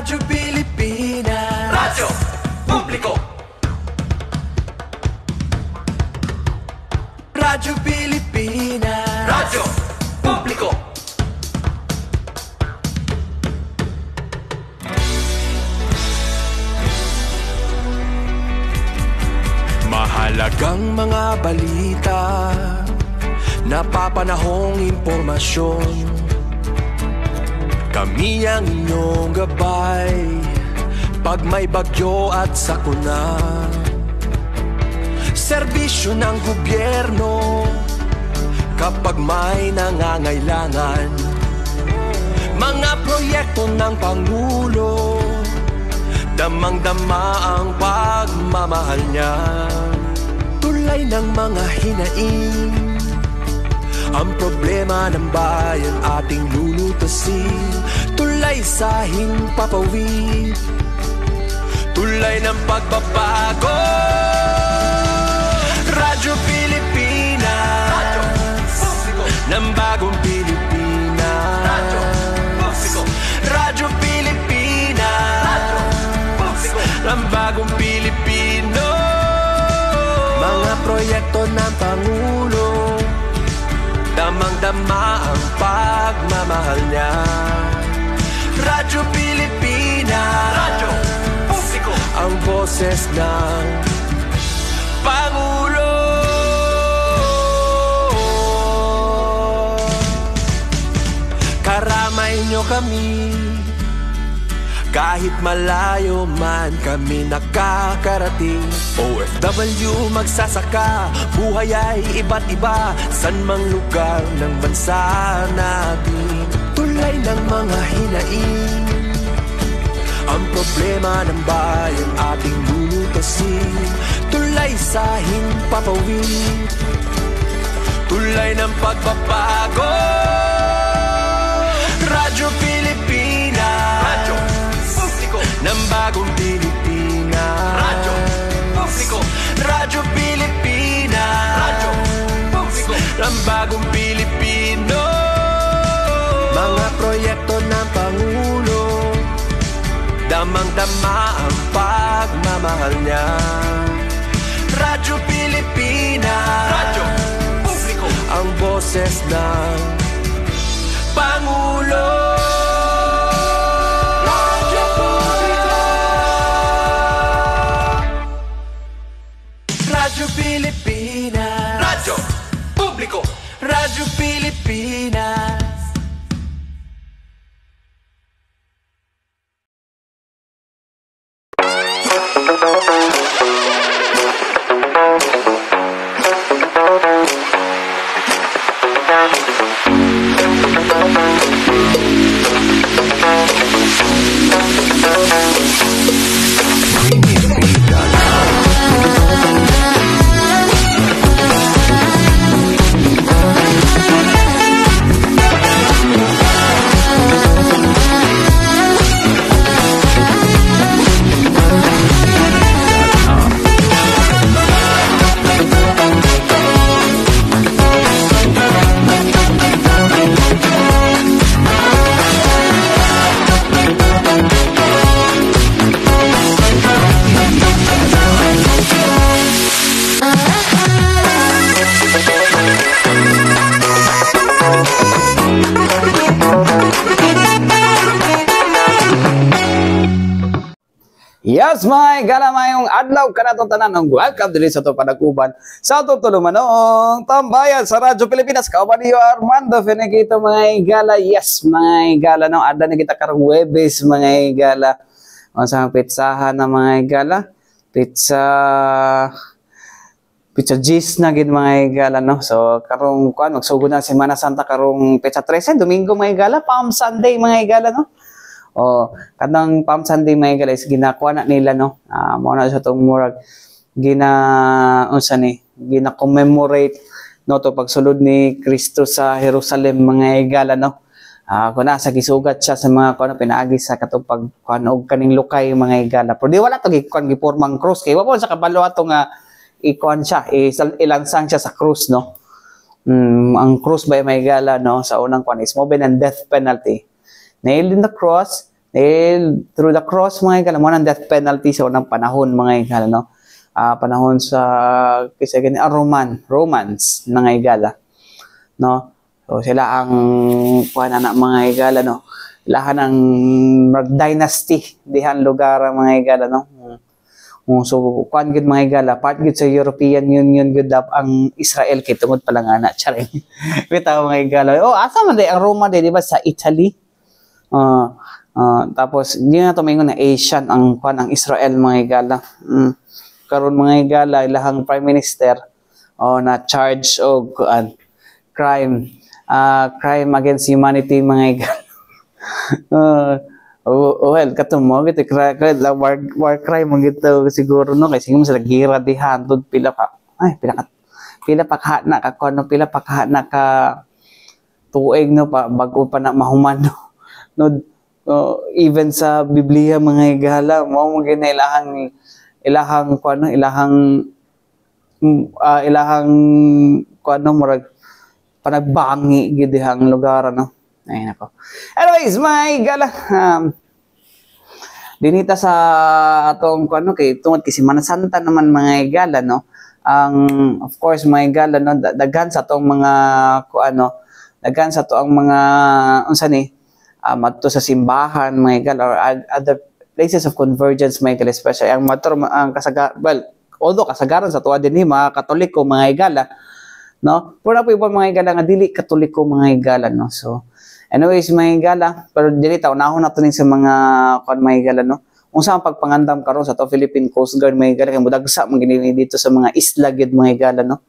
Radyo Pilipinas, Radyo Publiko. Radyo Pilipinas, Radyo Publiko. Mahalagang mga balita, napapanahong impormasyon. Kami ang inyong gabay pag may bagyo at sakuna. Serbisyo ng gobyerno kapag may nangangailangan. Mga proyekto ng Pangulo, damang-dama ang pagmamahal niya. Tulay ng mga hinaing, ang problema ng bayan ating lulutasin. Tulay sa himpapawid, tulay ng pagbabago. Radyo Pilipinas, Radyo Publiko. Ng bagong Pilipinas, Radyo Publiko. Radyo Pilipinas, Radyo Publiko. Ng bagong Pilipino. Mga proyekto ng Pangulo, damang-dama ang pagmamahal niya. Radyo Pilipinas, Radyo Publiko. Ang boses ng Pangulo. Karamay nyo kami, kahit malayo man kami nakakarating. OFW magsasaka, buhay ay iba't iba, san mang lugar ng bansa natin. Tulay ng mga hinaing, ang problema ng bayan ating lulutasin. Tulay sa himpapawid, tulay ng pagbabago. Radyo Pilipinas, Radyo Publiko. Ng bagong Pilipinas, Radyo Publiko. Radyo Pilipinas, Radyo Publiko. Ng bagong Pilipino. Mga proyekto ng Pangulo, damang-dama ang pagmamahal niya. Radyo Pilipinas, Radyo Publiko. Ang boses ng Pangulo. Radyo Publiko. Radyo Pilipinas, Radyo Publiko. Radyo Pilipinas. Yes, my galamayong adlaw kanatong tanan ng welcome diri sa to panaguban sa tutulumanong tambayan sa Radyo Pilipinas. Kauban niyo Armando Fenekito mga gala. Yes, mga gala no adda na kita karong Huwebes mga gala. Unsa ang pitsahan na mga gala? Pizza G's na gid mga gala no. So karong kuan magsugod na Semana Santa karong Pizza 13 Domingo mga gala, Palm Sunday mga gala no. O kadang Palm Sunday mga guys ginakuha na nila no. Mao na sa tong murag gina-commemorate no to pagsulod ni Kristo sa Jerusalem mga igala no. Kuna sa gisugat siya sa mga kuno pinaagi sa katong pagkuan og kaning lukay mga igala. Pero di wala to gikuan gipormang cross kay wa sa kabalo ato nga ikuan siya ilansang siya sa cross no. Ang cross by mga igala no sa unang kuan is mo ben ang death penalty. Nailed in the cross Through the cross, mga higala, mo ng death penalty sa unang panahon, mga higala, no? Panahon sa kasi Romans, mga higala, no? So sila ang kuan na mga higala, no? Lahan ang dynasty dihan lugar ang mga higala, no? So kuan gid mga higala, part gid sa European Union gud ang Israel kay tungod pa lang ana charing. Bitaw mga higala. Asa man ang Roma di ba sa Italy? Tapos di na to maingon na Asian ang kuan ang Israel mga higala. Karon mga higala ilahang prime minister na charge og crime against humanity mga higala. Well, katong mo gito war crime mo gito siguro no kay siguro sila gira dihan tud pila pa ka na ka tuig no pa bago pa na mahuman no even sa Biblia mga higala mao mo ilahang kuno ilahang kuno murag panagbangi gid dihang lugar no. Ay nako. Anyways, mga higala, dinita sa atong kuno kay tungod kay Semana Santa naman mga higala no. Of course mga higala no daghan sa atong mga kuano, daghan sa ang mga unsa ni madto sa simbahan mga higala or other places of convergence mga higala, especially ang although kasagaran sa tuwa dinhi mga Katoliko mga higala no. Pero po ibang mga higala nga dili Katoliko mga higala no. So anyways, mga higala, pero dili ta unahon nato ning sa mga kuan mga higala no. Unsa ang pagpangandam karon sa Philippine Coast Guard mga higala kay mudagsa man gini dito sa mga isla gid mga higala no.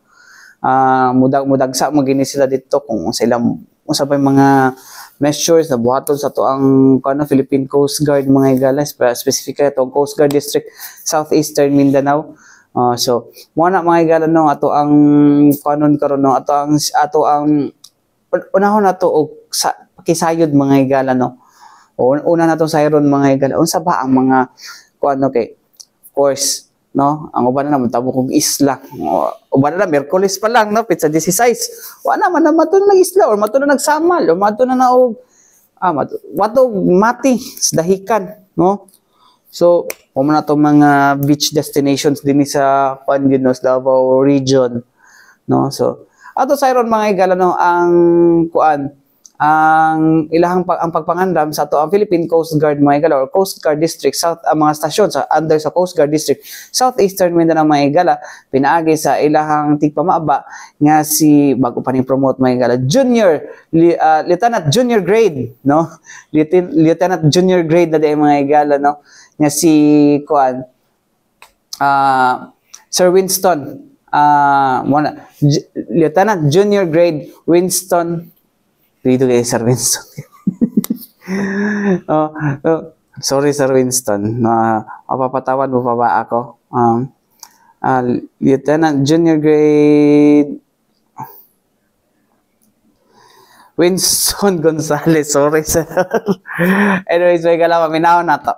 Mudagsa man gini sila dito kung sila unsa pa mga measures na buhaton sa to ang kuan Philippine Coast Guard mga higala, specifically itong Coast Guard District Southeastern Mindanao. So mo na mga higala no ato ang kanon karon no ato ang unahon nato og kisayod mga higala no. Una na to sayron mga higala. Unsa ba ang mga kuano kay of course no, ang uban na naman tabok og isla. Uban na Miyerkules pa lang no, pizza 16. Wa naman na mato na isla or mato na nagsamal or mato na og mato mati sa dahikan no. So mo na to mga beach destinations dinhi sa Panginos Davao region no. So ato sayron mga higala no ang kuan ang ilahang ang pagpangandam sa ato ang Philippine Coast Guard mga higala or Coast Guard District South ang mga stasyon sa under sa Coast Guard District Southeastern Mindanao mga higala pinaagi sa ilahang tigpamaaba nga si bago pa ni promote mga higala lieutenant junior grade no, lieutenant junior grade na di mga higala no nga si kuan Sir Winston Lieutenant Junior Grade Winston dito kay Sir Winston. Sorry Sir Winston, mapapatawan mo pa ba ako? Lieutenant Junior Grade Winston Gonzales, sorry sir. Anyways, may kalaman, minaw na to.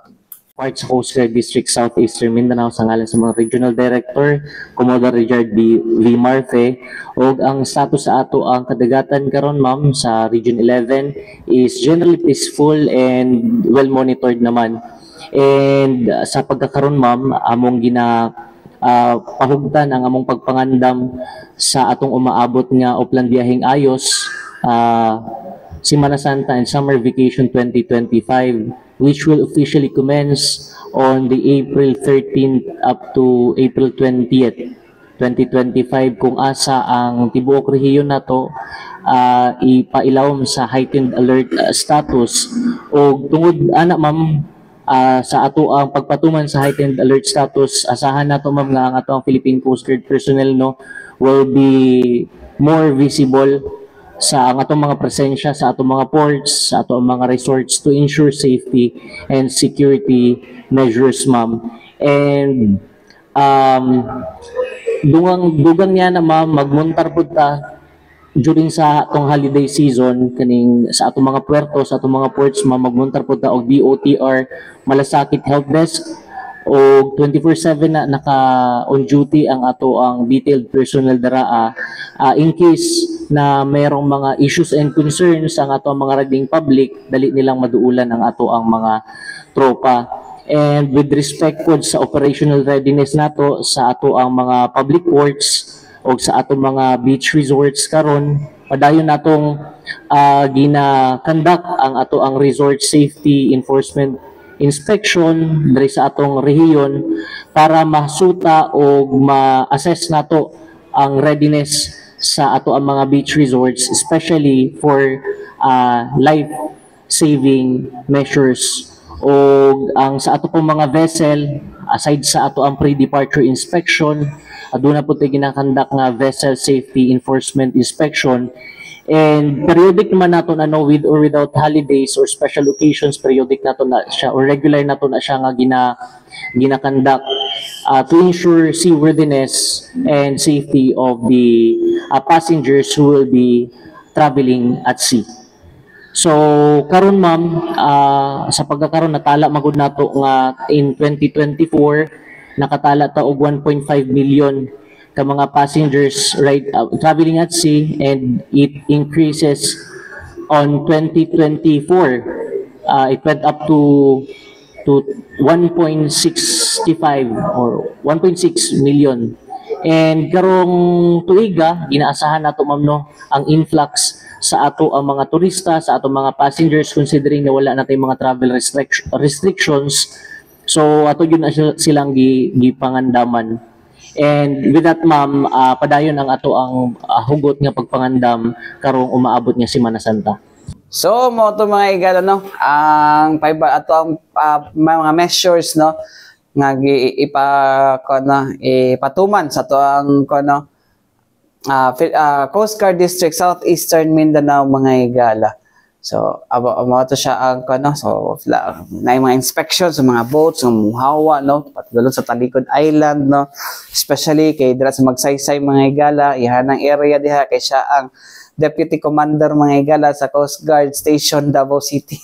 Parts Coast Guard District Southeastern Mindanao sa ngalan sa mga Regional Director, Commodore Richard V. Marfe, o ang status sa ato ang kadagatan karon ma'am sa Region 11 is generally peaceful and well monitored naman. And sa pagkakaroon ma'am, among pahugtan ang among pagpangandam sa atong umaabot nga uplan biyaheng ayos, Semana Santa and Summer Vacation 2025, which will officially commence on the April 13th up to April 20th, 2025, kung asa ang tibuok rehiyon nato ipailawom sa heightened alert status. O tungod ana ma'am, sa ato ang pagpatuman sa heightened alert status, asahan nato ma'am nga ang ato ang Philippine Coast Guard personnel no will be more visible sa atong mga presensya sa atong mga ports, sa atong mga resorts to ensure safety and security measures ma'am. And dugang niya na ma'am magmuntar pud ta during sa atong holiday season kaning sa atong mga puerto, sa atong mga ports ma'am, magmuntar pud ta og DOTR Malasakit Help Desk o 24/7 na naka on duty ang ato ang detailed personnel dara in case na mayroong mga issues and concerns ang ato ang mga rading public, dali nilang maduulan ang ato ang mga tropa. And with respect po sa operational readiness nato sa ato ang mga public works o sa ato mga beach resorts karon, padayon natong gina-conduct ang ato ang resort safety enforcement inspection diri sa atong rehiyon para masuta o ma-assess nato ang readiness sa ato ang mga beach resorts, especially for life saving measures. O ang sa ato pong mga vessel, aside sa ato ang pre-departure inspection, aduna po tayo ginakandak nga vessel safety enforcement inspection. And periodic naman nato na with or without holidays or special occasions, periodic nato na siya or regular nato na siya nga ginakandak to ensure seaworthiness and safety of the passengers who will be traveling at sea. So karon ma'am, sa pagkakaroon natala magud nato nga in 2024 nakatala ta og 1.5 million ka mga passengers traveling at sea, and it increases on 2024. It went up to 1.65 or 1.6 million. And karong tuiga ginaasahan nato ma'am no ang influx sa ato ang mga turista, sa ato mga passengers, considering na wala natin mga travel restrictions. So ato yun na silang gipangandaman. And with that ma'am, padayon ang ato ang hugot nga pagpangandam karong umaabot nga Semana Santa. So mo to mga igala no, ang ato ang mga measures no nga ipatuman sa to ang kono Coast Guard District Southeastern Mindanao mga igala. So amo to siya ang kono, so na mga inspection sa mga boats ng muhawa no patulong sa Talikod Island no, especially kay dira sa Magsaysay mga igala, ihanang area diha kay siya ang Deputy Commander mga igala sa Coast Guard Station Davao City.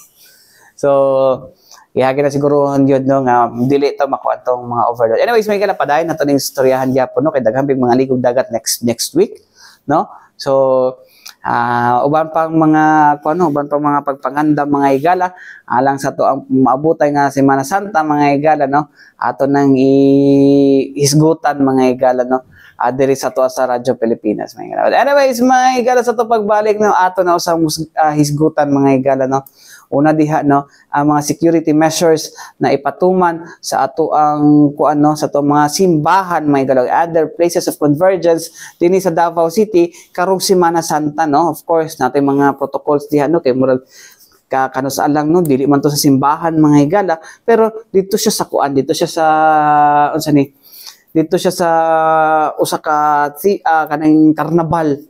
So ihagi na siguro yun no nga dili to makuha tong mga overload. Anyways may igala padayon na to ning istoryahan gyapon no kay daghang mga ligog dagat next week no. So uban pang mga uban pang mga pagpangandam mga igala alang sa to ang maabutay nga Semana Santa mga igala no, ato nang isgutan mga igala no diri sa to sa Radyo Pilipinas mga igala. Anyways mga igala, sa to pagbalik no ato na usang hisgutan mga igala no. Una diha no ang mga security measures na ipatuman sa ato ang kuan no sa to mga simbahan mga igala, other places of convergence dinhi sa Davao City karong Semana Santa no. Of course natin mga protocols diha no kay murag kanusaan lang no, dili man to sa simbahan mga igala, pero dito siya sa kuan, dito siya sa unsa ni, dito siya sa usa ka kanang karnabal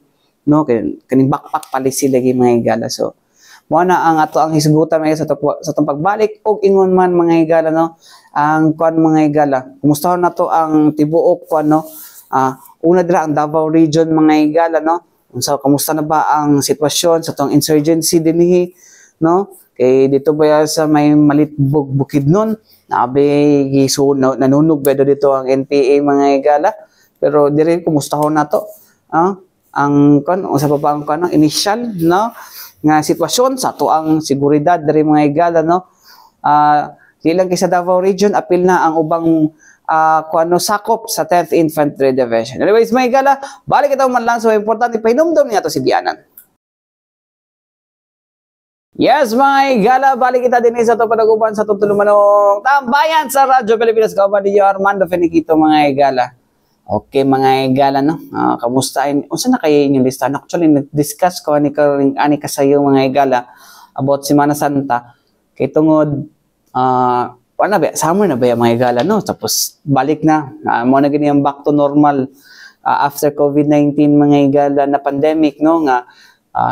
no, kaning backpack palisi lagi mga igala. So mo na ang ato ang hisgutan mga sa tong pagbalik og ingon man mga igala no ang kuan mga igala. Kumusta na to ang tibuok kuan no, una dira ang Davao region mga igala no. Unsa kamusta na ba ang sitwasyon sa tong insurgency dinhi no, kay dito ba sa may Malitbog Bukidnon nabi giso nanunog ba dito ang NPA mga igala, pero diri kumusta na to ang kuan unsa pa ba ang kuan initial no nga sitwasyon sa to ang seguridad diri mga igala no. Di lang kay sa Davao region, apil na ang ubang kuano sakop sa 10th Infantry Division. Anyways mga igala, balik ito man lang sa importante pahinumdom niya to si Bianan. Yes mga igala, balik kita din sa to panaguban sa tutulumanong tambayan sa Radyo Pilipinas. Kauban ni Armando Feniquito mga igala. Okay mga igala no, kamusta unsa na kay inyong listahan? Actually nag-discuss ko ani kasayo mga igala about Semana Santa kay tungod ano ba summer na ba mga igala no, tapos balik na mo na gani ang back to normal after COVID-19 mga igala na pandemic no nga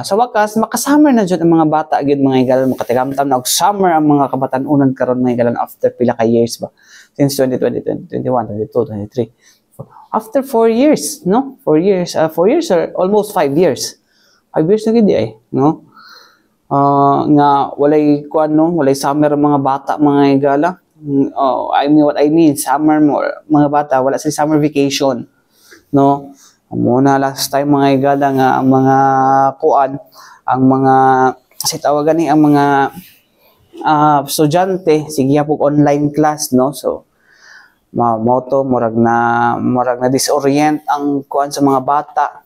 sa wakas makasummer na jud ang mga bata gyud mga igala, makatigamtam na og summer ang mga kabatan-unan karon mga igala after pila ka years ba since 2020, 2021, 2022, 2023. After 4 years, no? 4 years, 4 years or almost 5 years. 5 years na gid ay, no? Nga walay kuan no, walay summer ang mga bata mga igala. I mean what I mean, summer mga bata wala sa summer vacation, no? Muna last time mga higala nga ang mga kuan, ang mga kasi tawagan ni ang mga estudyante sige po online class no. So moto murag na disorient ang kuan sa mga bata.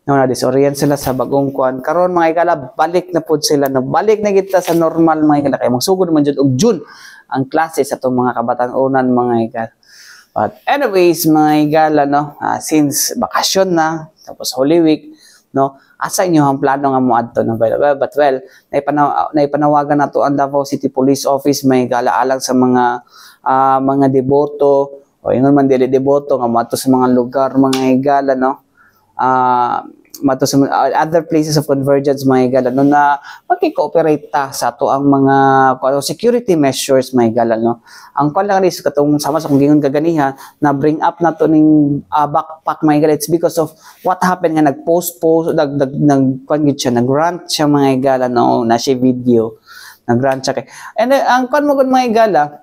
No, na disorient sila sa bagong kuan. Karon mga higala balik na pud sila no. Balik na kita sa normal mga higala kay magsugod man jud og June ang klase sa itong mga kabatan-unan mga higala. But anyways mga higala no, since bakasyon na tapos Holy Week no, asa inyo ang plano nga mo adto no? But well, naipanawagan nato ang Davao City Police Office may higala alang sa mga deboto o ingon man dili deboto nga moadto sa mga lugar mga higala no. Mato sa other places of convergence mga higala no, na magki-cooperate ta sa ato ang mga security measures mga higala no. Ang lang is katong sama sa kung gingon kaganiha na bring up nato ning backpack mga higala, it's because of what happened nga nag-post nag-rant siya mga higala no, na siya video nag-rant siya kay and ang mo mga higala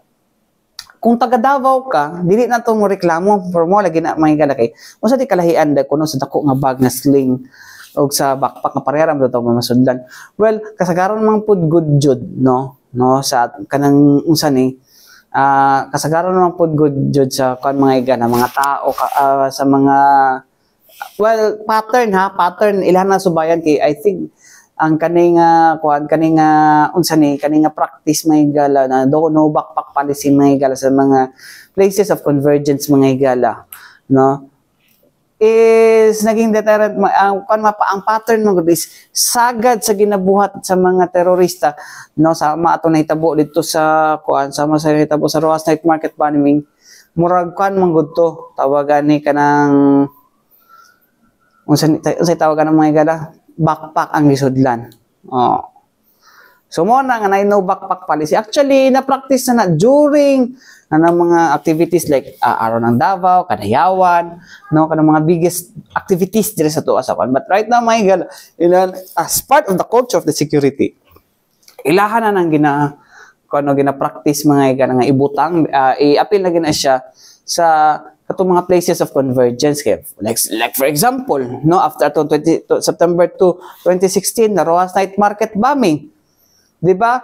kung taga Davao ka, dili na to mo reklamo for mo lagi na mga higala kay unsa di kalahian da kuno sa dako nga bag na sling og sa backpack nga pareram daw to masudlan. Well, kasagaran man pud good jud no sa kanang unsa ni kasagaran man pud good jud sa kan mga higala mga tao sa mga well pattern ilan na subayan kay I think ang kaning unsa ni kaning practice mga higala na no backpack policy mga higala sa mga places of convergence mga higala no is naging deterrent ang pattern mo is sagad sa ginabuhat sa mga terorista no sa ato nahitabo dito sa sama sa nahitabo sa Rojas Night Market bombing murag man gud to tawagan ni kanang unsa tawagan ng mga higala backpack ang gisudlan. So mo na nga no backpack policy. Actually na-practice na during mga activities like Araw ng Davao, Kadayawan, no kanang mga biggest activities dire sa tuwa sa kan. But right now my higala, as part of the culture of the security, ilahan na nang gina-practice mga higala nga ibutang i-appeal na gina siya sa katong mga places of convergence like for example no after September 2, 2016 na Rojas Night Market bombing di ba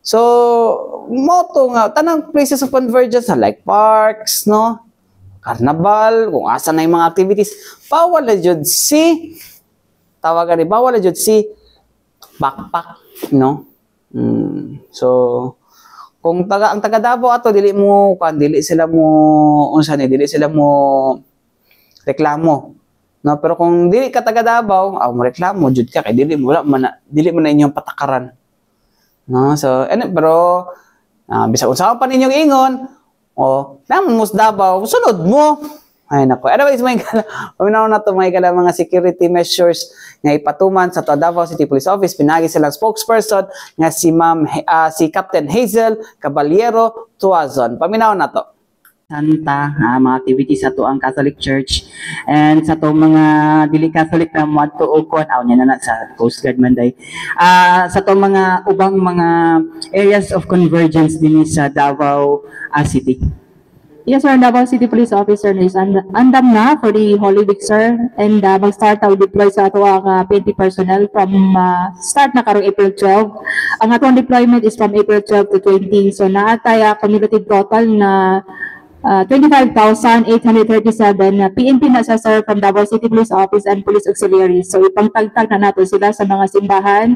so moto nga tanang places of convergence like parks no carnival kung asa na yung mga activities bawal na jud si tawagan ni bawal na jud si backpack no so kung ang taga Davao ato dili sila mo reklamo no pero kung dili ka taga Davao mo reklamo jud ka kay dili mo na inyong patakaran no so pero bisag unsa pa ninyong ingon namon mo sa Davao sunod mo ay nako anyways may paminaw na to may mga security measures nga ipatuman sa Davao City Police Office pinagi silang spokesperson nga si Captain Hazel Caballero Tuazon paminaw na to Santa mga activities sa to ang Catholic Church and sa to mga dili Catholic na moadto og kon nya na sa Coast Guard Manday sa to mga ubang mga areas of convergence din sa Davao City. Yes, sir. Davao City Police Officer is andam na for the Holy Week, sir. And mag-start tayo deploy sa ato ang PNP personnel from start na karong April 12. Ang atong deployment is from April 12 to 20. So naatay cumulative total na 25,837 na PNP na sa sir from Davao City Police Office and Police Auxiliaries. So ipangtagtag na nato sila sa mga simbahan,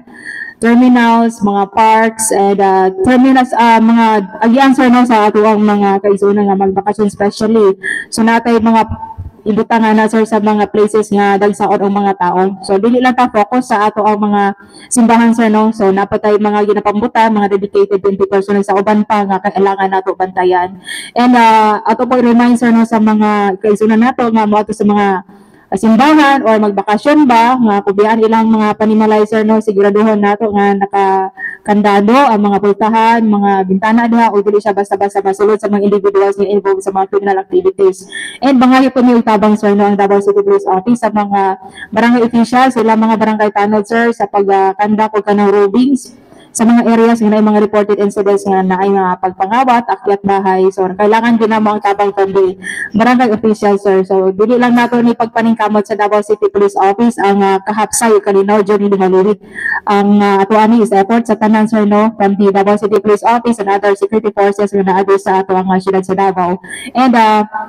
terminals, mga parks, and terminals, mga agi-answer no sa ato ang mga kaigsunan nga magbakasyon especially. So natay mga ibutangan na sir sa mga places nga dagsaon ang mga tao. So dili lang ta focus sa ato ang mga simbahan sir no. So napatay mga ginapambutan, mga dedicated 20 personnel sa uban pa nga kailangan nato bantayan. And ato po remind sir no sa mga kaigsunan nato nga moadto sa mga simbahan or magbakasyon ba nga kubian ilang mga panimalizer no siguraduhon nato nga nakakandado ang mga pultahan, mga bintana diha o dili siya basta-basta masulod sa mga individuals nga involved sa mga criminal activities. And bangayo po ni utabang sir no ang Davao City Police Office sa mga barangay officials, sila mga barangay tanod sir sa pagkanda og kanang robings sa mga areas nga na mga reported incidents nga na ay mga pagpangawat, akyat bahay. So kailangan din na mga tabang from the barangay official, sir. So dili lang nato ni pagpaningkamot sa Davao City Police Office ang kahapsay kalinaw during the holiday. Ang ato ani is effort sa tanan, sir, no, from the Davao City Police Office and other security forces nga naadto sa ato ang syudad sa Davao. And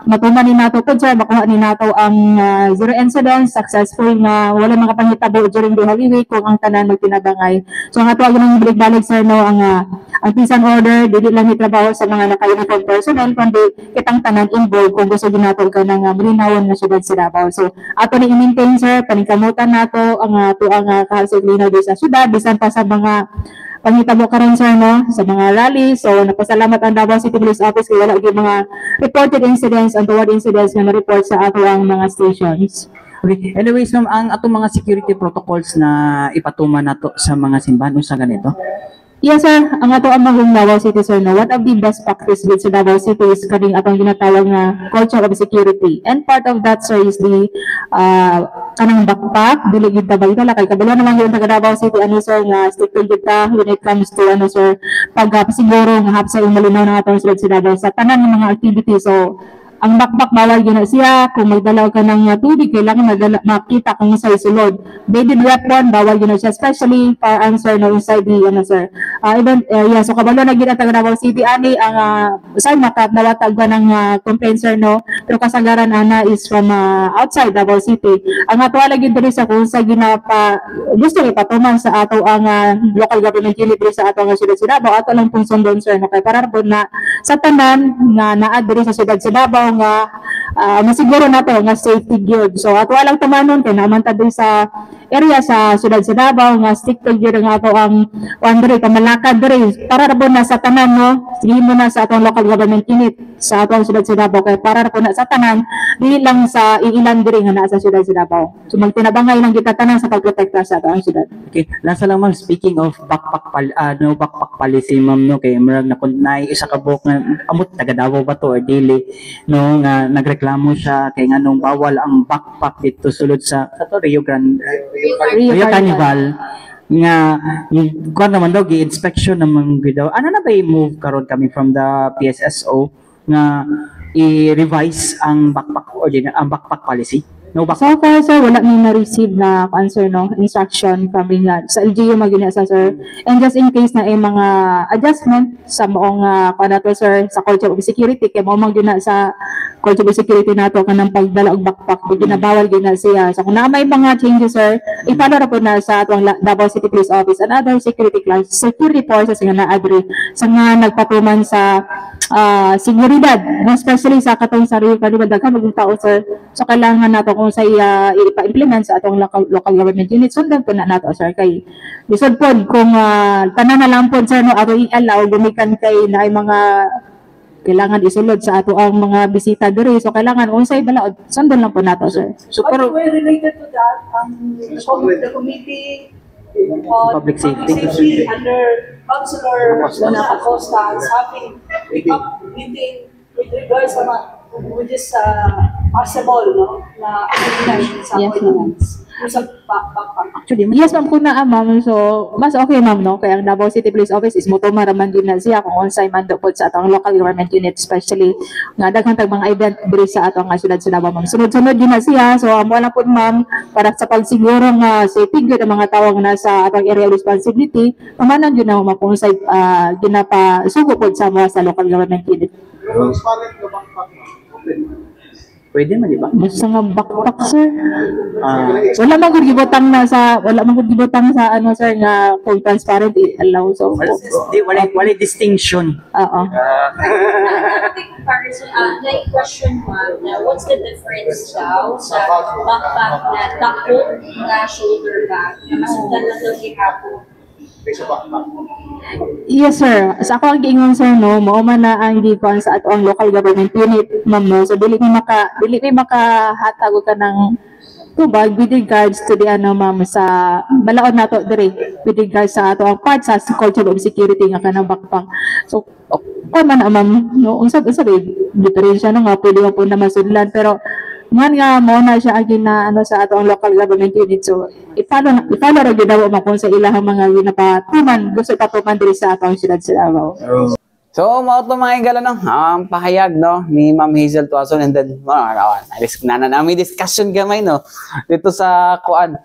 matuman ni nato po, sir, makuha ni nato ang zero incidents, successful nga wala mga panghitabo during the Holy Week kung ang tanan magtinabangay. So ang ato ang balik-balik, sir, no, ang peace and order dili lang trabaho sa mga naka-uniform personnel kundi kitang tanan involved kung gusto ginato ka ng malinawon nga syudad sa Davao. So ato ni i-maintain, sir, paningkamutan nato ang ato ang kahasig linaw sa syudad bisan pa sa mga panghitabo karon, sir, no, sa mga rally. So napasalamat ang Davao City Police Office kay wala gyud mga reported incidents and toward incidents nga na-report sa ato ang mga stations. Okay. Anyways, ma'am, ang atong mga security protocols na ipatuman nato sa mga simbahan sa ganito. Yes, sir. Ang ato ang mga Davao City, sir, no, one of the best practice with sa Davao City is kaning atong ginatawag na culture of security. And part of that, sir, is the kanang backpack, dili gid ta bagay kay kabalo naman yung taga Davao City, ano, sir, nga strict gid ta when it comes to, ano, sir, pagpasiguro nga hapsa yung malinaw ng atong sulod sa Davao sa tanan ng mga activities. So ang backpack bawal yun na siya. Kung magdalaw ka ng tubig, kailangan makita kung sa sulod. Bedded weapon, bawal yun na siya. Especially for answer no inside the, ano, sir. Even, so kabalo na gina taga Davao City, ani, ang saan nawatag ba ng complaint, sir, no? Pero kasagaran, ana, is from outside Davao City. Ang ato lagi diri sa kung sa ginapa, gusto ipatuman sa ato ang local government unit sa ato ang syudad sa Davao. Ato lang pong sundon, sir, no? Kaya para po na sa tanan nga naad diri sa syudad sa Davao nga masiguro nato nga safety gyud. So ato lang tumanon kay naman ta sa area sa syudad sa Davao nga stick to gyud nga ato ang diri pamalakad diri para ra po na sa tanan, no, sige mo na sa atong local government unit sa atong syudad sa Davao kay para ra po na sa tanan dili lang sa iilan diri nga naa sa syudad sa Davao. So magtinabangay lang kita tanan sa pagprotekta sa atong syudad. Okay, lasa lang, ma'am, speaking of backpack policy, ma'am, no, kay murag na isa ka buok nga amot taga Davao ba to or dili, no, nga nagreklamo siya kay nganong bawal ang backpack dito sulod sa Rio Grande, Rio Carnival nga kuan naman daw gi-inspection naman daw. Ano na ba i-move karon kami from the PSSO nga i-revise ang backpack policy? No backpack. So far, sir, wala may na-receive na answer, no, instruction kami nga sa LGU magina sa, sir. And just in case na ay mga adjustment sa moong kanato, sir, sa culture of security kay mo magina sa culture of security nato kanang pagdala og backpack ginabawal gina siya. So kung na may mga changes, sir, i-follow ra po na sa atong Davao City Police Office and other security forces nga na-agree sa nga nagpatuman sa seguridad, especially sa katong sa Rio Carnival daghan maging tao, sir. So kailangan nato kung sa ipa-implement sa atong local government unit sundan po na nato, sir, kay lisod po kung tanan na lang po, sir, no, ato i-allow gumikan kay na ay mga kailangan isulod sa ato ang mga bisita diri. So kailangan unsay balaod sundan lang po nato, sir. So pero related to that, the committee Public safety under Councilor Lona Acosta is having up meeting with regards sa with this possible, no, na agreement sa ordinance. Actually, yes, ma'am, kung naa, ma'am, so mas okay, ma'am, no, kaya ang Davao City Police Office is moto maraman din na siya kung unsay man do po sa atong local government unit, especially nga daghang tag mga event diri sa atong syudad sa Davao, ma'am. Sunod-sunod din na siya. So amo lang po, ma'am, para sa pagsiguro nga safety gyud ang mga tawo nga nasa atong area responsibility, pamanan gyud na mo kung unsay ginapasugo po sa mga sa local government unit. pwede man, di ba? Basta nga backpack, sir. Wala man gud gibutang sa ano, sir, nga kung transparent allow, so wala distinction. Oo. Comparison, question one, what's the difference daw sa backpack na takot na shoulder bag na masundan na ito gihapon? Yes, sir. Sa ako ang giingon, sir, no, mao man na ang gikuan sa ato ang local government unit, ma'am, no. So dili may makahatag ka ng tubag with regards to the ano, ma'am, sa balaod nato diri with regards sa ato ang part sa culture of security nga kanang backpack. So man na, ma'am, no, unsa diferensya na nga pwede mo po na masudlan, pero man nga mo na siya agi na ano sa atong local government unit. So i-follow ra gyud daw makon sa ilahang mga ginapatuman gusto patuman diri sa atong siyudad sa Davao. So, mao to mga igala no, ang pahayag no ni Ma'am Hazel Tuason, and then may discussion gamay no dito sa kuan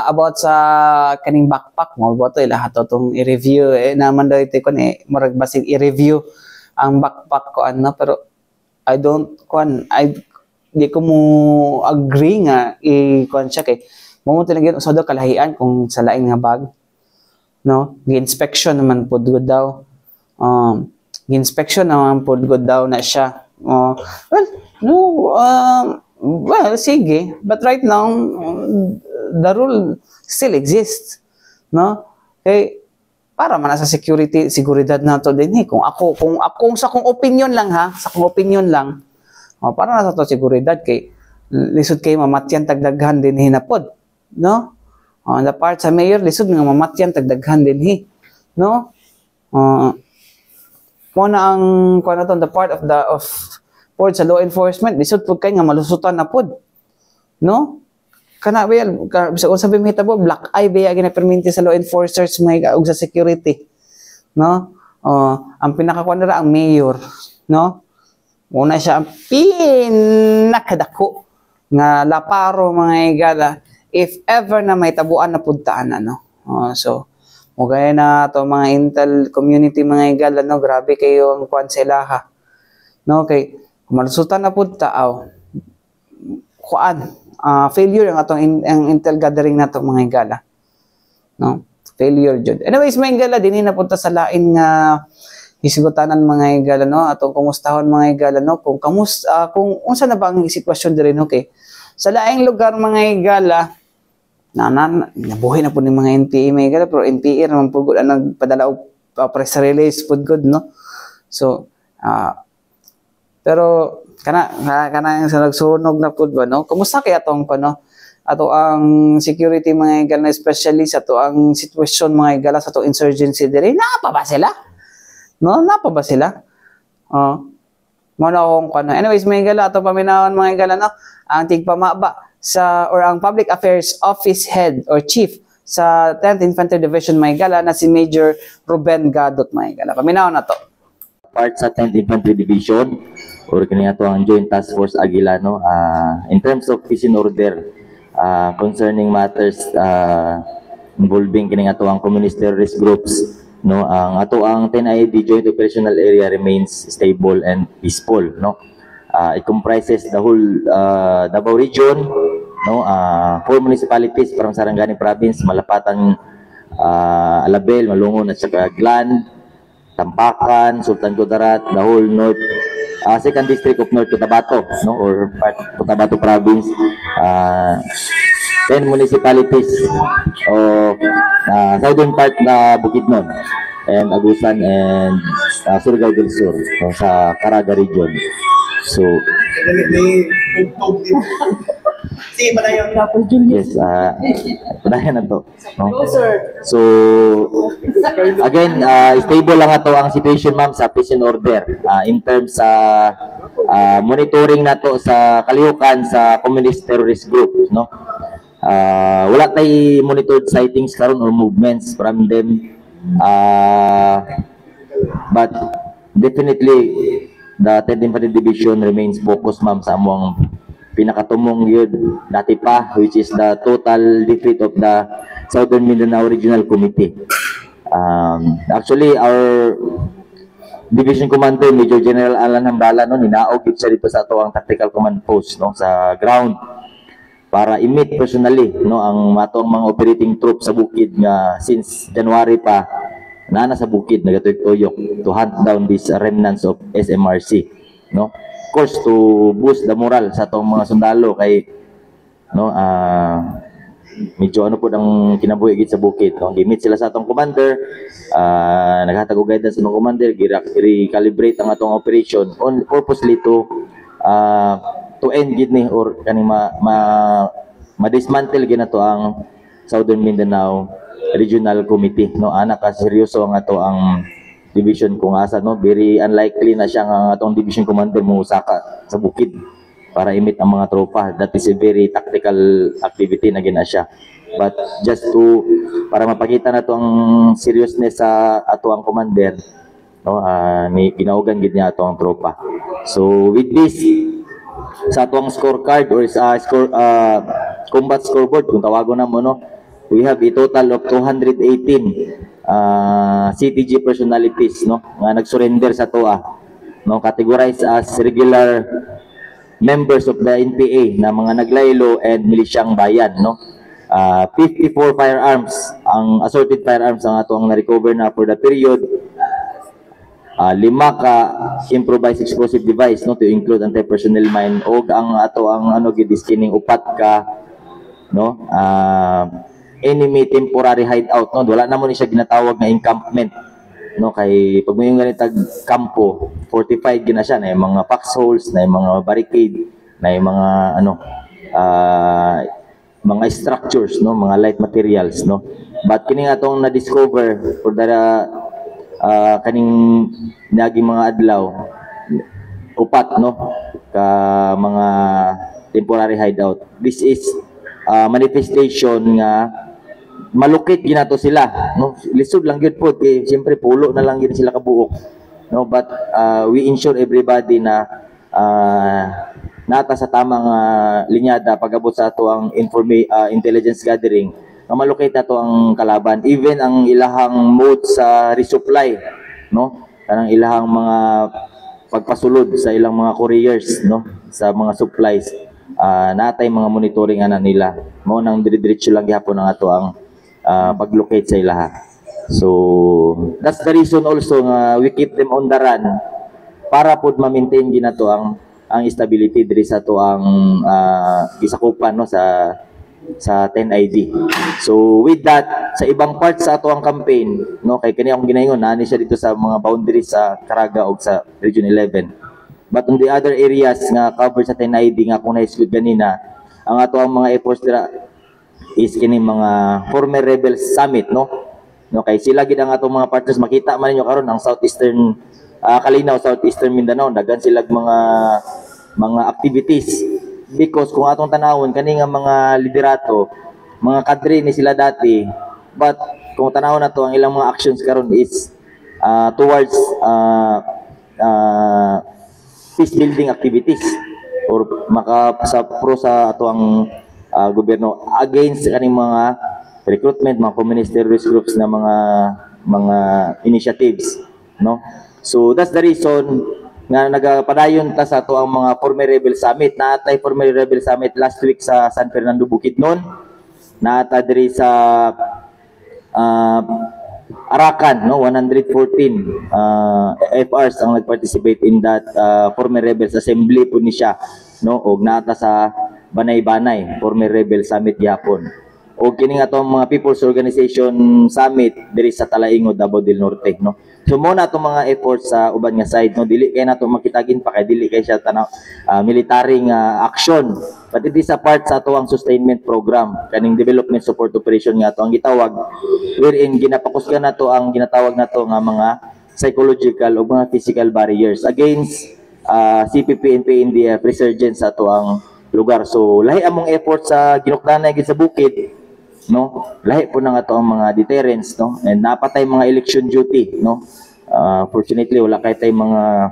about sa kaning backpack mo boto ila hato tong i-review naman daw ito kun murag basig i-review ang backpack ko ano, pero I di ko mo agree nga i-kuan siya kay mo talaga usad daw kalahian kung sa laing nga bag no, gi-inspection naman pud gud daw. Inspection naman po good daw na siya. Well, sige. But right now, the rule still exists. No? Okay, para man sa seguridad na to din. Kung sa kong opinion lang ha, sa kong opinion lang, para na sa to seguridad kay lisod kay mamatyan tagdaghan din hinapod. No? On the part sa mayor, lisod nga mamatyan tagdaghan din no? Muna ang kuno to the part of board sa law enforcement lisod pud kay nga malusutan na pud no kana bayal bisag unsa bay mahitabo black eye baya gina-perminti sa law enforcers may ug sa security no ang pinakakuan ra ang mayor no muna siya ang pinakadako nga laparo mga igala if ever na may tabuan na pudtaan ano so o gaya na to mga Intel community mga igala no, grabe kayo ang kuan sila ha. No, kay kumalusutan na pud taaw. Kuan, failure ang atong ang Intel gathering nato mga igala. No? Failure jud. Anyways, mga igala dinhi na punta sa lain nga hisgutanan mga igala no, atong kumustahon mga igala no, kung kung unsa na ba ang sitwasyon diri no kay sa laing lugar mga igala nabuhay na po ng mga NPA may gala pero NPA naman po good nagpadala og press release po good no so pero kana sa nagsunog na po ba no kumusta kaya atong ato ang security mga igala especially sa to ang sitwasyon mga igala sa to insurgency dire napa ba sila mo na akong anyways mga igala ato paminawon mga igala no ang tigpamaba ang Public Affairs Office Head or Chief sa 10th Infantry Division Maygala na si Major Ruben Gadot Maygala. Paminaw na to. Part sa 10th Infantry Division or kaniya to ang Joint Task Force Aguila no in terms of peace and order concerning matters involving kaniya to ang communist terrorist groups no ang ato ang 10IAD Joint Operational Area remains stable and peaceful no. It comprises the whole Davao region, no? 4 municipalities from Sarangani Province, Malapatan, Alabel, Malungon at saka Glan, Tampakan, Sultan Kudarat, the whole North, 2nd District of North Cotabato, no? Or part of Cotabato Province, 10 municipalities of southern part na Bukidnon and Agusan and Surigao del Sur, no? Sa Caraga region. So, yes, padayon na to. No? So, again, stable lang ato ang situation ma'am sa peace and order in terms sa monitoring nato sa kalihukan sa communist terrorist group, no? Wala tay monitored sightings karon or movements from them, but definitely the 10th Infantry Division remains focused ma'am sa among pinakatumong yun dati pa, which is the total defeat of the Southern Mindanao Regional Committee. Actually, our Division Commander Major General Alan Hambala no ninaog siya dito sa ato ang tactical command post no sa ground para i-meet personally no ang matong mga operating troops sa bukid nga since January pa na sa bukid nagatuyok to hunt down these remnants of SMRC no of course to boost the moral sa atong mga sundalo kay no medyo ano po ang kinabuhi gid sa bukid no gi-meet sila sa atong commander naghatag og guidance ng commander gi-recalibrate ang atong operation on purposely to end gid ni or kani ma-dismantle gid nato ang Southern Mindanao Regional Committee no anak ka seryoso ang ato ang division kung asa no very unlikely na siya ang atong division commander mo usaka sa bukid para imit ang mga tropa. That is a very tactical activity na gina siya. But just to para mapakita na to ang seriousness sa ato ang commander, no, ni ginaugan gid niya ato ang tropa. So with this, sa ato ang scorecard or sa combat scoreboard kung tawagon na mo, no, we have a total of 218 CTG personalities, no, nga nag-surrender sa TOA, no, categorized as regular members of the NPA na mga naglaylo and milisyang bayan, no. 54 firearms, ang assorted firearms ang ato ang na-recover na for the period. 5 ka improvised explosive device, no, to include anti-personnel mine, o ang ato ang gidiskining 4 ka, no, enemy temporary hideout, no, wala na mo ni siya ginatawag na encampment, no, kay pag mo yung ganitag kampo, 45 gina siya, na yung mga foxholes, na yung mga barricade, na yung mga mga structures, no, mga light materials, no. But kining atong na-discover for the kaning naging mga adlaw, 4, no, ka mga temporary hideout. This is manifestation nga malukit ginato sila, no. Lisod lang gyud po kay siyempre pulo na lang gyud sila kabuok, no, but we ensure everybody na nata sa tamang linyada pag-abot sa ato ang intelligence gathering, na malukit na to ang kalaban, even ang ilahang mode sa resupply, no, kanang ilahang mga pagpasulod sa ilang mga couriers, no, sa mga supplies, natay mga monitoring ana nila, mo nang dire-diretso lang gyapon ang ato ang pag-locate sa ilaha. So that's the reason also nga we keep them on the run para pud ma-maintain ginato ang stability diri sa to ang gisakupan, no, sa 10ID. So with that, sa ibang parts sa ato ang campaign, no, kay kani akong ginaingon ani siya dito sa mga boundaries sa Caraga o sa Region 11. But on the other areas nga covered sa 10ID nga kung na-exclude ganina, ang ato ang mga efforts dira is kini mga former rebels summit, no. No, kay sila gid ang atong mga partners, makita man ninyo karon ang Southeastern Kalinaw, Southeastern Mindanao, daghan sila mga activities, because kung atong tanawon kani nga mga liderato, mga kadre ni sila dati, but kung tanawon nato ang ilang mga actions karon is towards peace building activities or pro sa ato ang gobyerno against kaning mga recruitment, mga communist terrorist groups na mga initiatives, no. So that's the reason nga nagapadayon ta sa ato ang mga former rebel summit. Naatay former rebel summit last week sa San Fernando Bukidnon, naata diri sa Arakan, no, 114 FRs ang nag-participate in that former rebels assembly po ni siya, no, og naata sa Banay-Banay former rebel summit gyapon. O kini nga atong mga people's organization summit diri sa Talaingod, Davao del Norte, no. So mo na itong mga efforts sa uban nga side, no, dili kay nato makitagin pa kay dili kay siya tanaw military nga action, but it is a part sa ato ang sustainment program, kaning development support operation nga ato ang gitawag, wherein ginapakusgan nato ang ginatawag nato nga mga psychological o mga physical barriers against CPP and PNDF resurgence sa ato ang lugar. So lahi among effort sa ginukdanay gid sa bukid, no, lahi po na nga to ang mga deterrents, no, and napatay mga election duty, no. Fortunately wala kay tay mga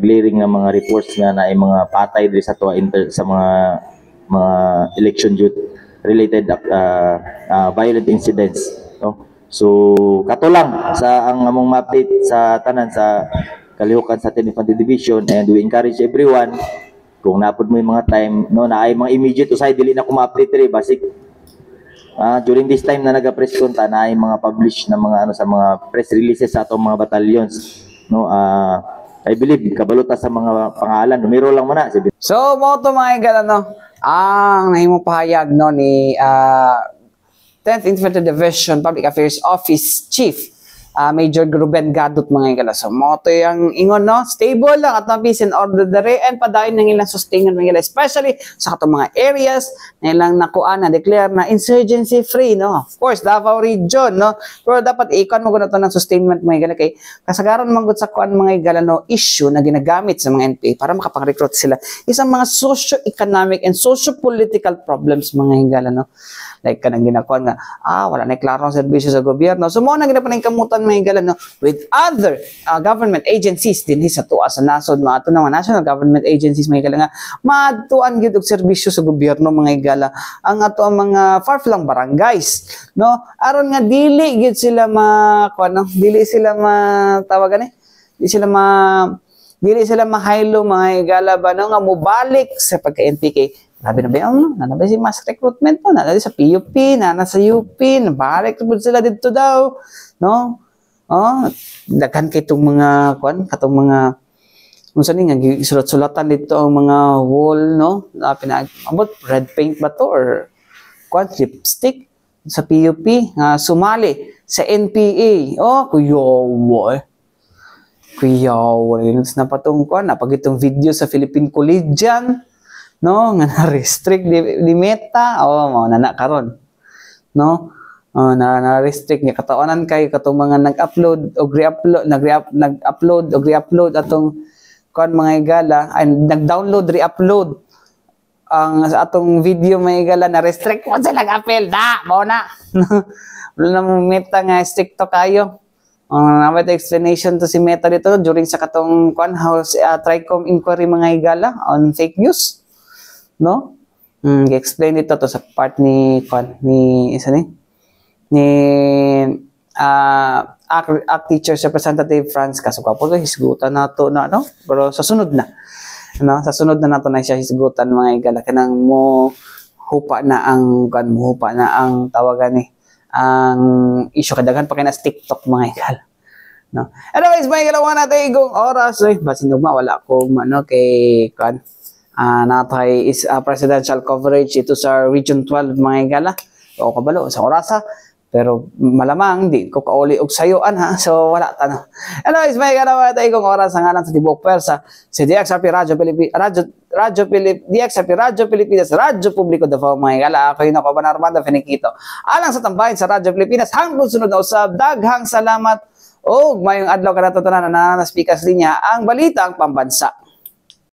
glaring na mga reports nga na ay mga patay diri sa to sa mga election duty related violent incidents, no. So kato lang sa ang among ma-update sa tanan sa kalihukan sa 10th Infantry Division, and we encourage everyone kung napod mo yung mga time, no, na ay mga immediate usay dili na ko ma-update diri basic during this time na naga-press con ta na ay mga publish na mga sa mga press releases sa atong mga battalions, no. I believe kabaluta sa mga pangalan, numero lang mo na. So mo to mga igala, no, ang nahimong pahayag, no, ni 10th Infantry Division Public Affairs Office Chief Major Ruben Gadot mga igala. So mo to yung ingon no, stable lang at peace and order dere and padayon ng ilang sustainable mga igala, especially sa katong mga areas na ilang nakuan na declare na insurgency free no. Of course Davao region no, pero dapat ikon mo gud to ng sustainment mga igala kay kasagaran man gud sa kuan mga igala no issue na ginagamit sa mga NPA para makapag-recruit sila isang mga socio-economic and socio-political problems mga igala no. Like kanang ginakuan nga wala na klaro ang serbisyo sa gobyerno, so mo na ginapaning kamutan mga igala no with other government agencies dinhi sa tuwa sa nasod mga ato mga national government agencies mga igala nga maadtuan gyud og serbisyo sa gobyerno mga igala ang ato ang mga far-flung barangays no aron nga dili gyud sila dili sila matawagan dili sila mahaylo mga igala ba no nga mobalik sa pagka-NPK. Grabe na ba yun? Nanabay si mass recruitment po. Nanabay sa PUP, nasa UP, nabalik sila dito daw. No? Daghan kay itong mga, kung saan nga, sulat-sulatan dito ang mga wall, no? Abot, red paint ba to? Or, lipstick sa PUP, sumali sa NPA. Kuyawa. Yun na patong napag itong video sa Philippine Collegian, no nga na-restrict di Meta mao na karon no na-restrict niya kataonan kay katong mga nag-upload o nag-upload o re-upload atong mga igala ay nag-download re-upload ang atong video mga igala na-restrict mo sila nag-appeal mao na wala na mo Meta nga strict to kayo. Naman explanation to si Meta dito during sa katong House Tricom inquiry mga igala on fake news. No? I-explain dito to sa part ni ACT Teachers Representative Franz Kasukwapo. Hisgutan na to na, no? Pero sa sunod na. No? Sa sunod na nato na siya hisgutan mga igala. Kanang hupa na ang tawagan ang issue kadaghan pa kay na TikTok mga igala. No? Anyways, mga igala, wala natin igong oras. Basin wala ko kay natay is presidential coverage ito sa Region 12 mga igala o kabalo sa orasa pero malamang di ko kauli og sayoan so wala ta anyways mga igala wala tayo kung oras ang ngalan sa tibuok pwersa si DXRP Radyo Pilipinas Radyo Publiko Davao mga igala ako yun ako Armando Feniquito alang sa tambahin sa Radyo Pilipinas hanggang sunod na usab daghang salamat o mayong adlaw kanatotanan na speakers linya ang balitang pambansa.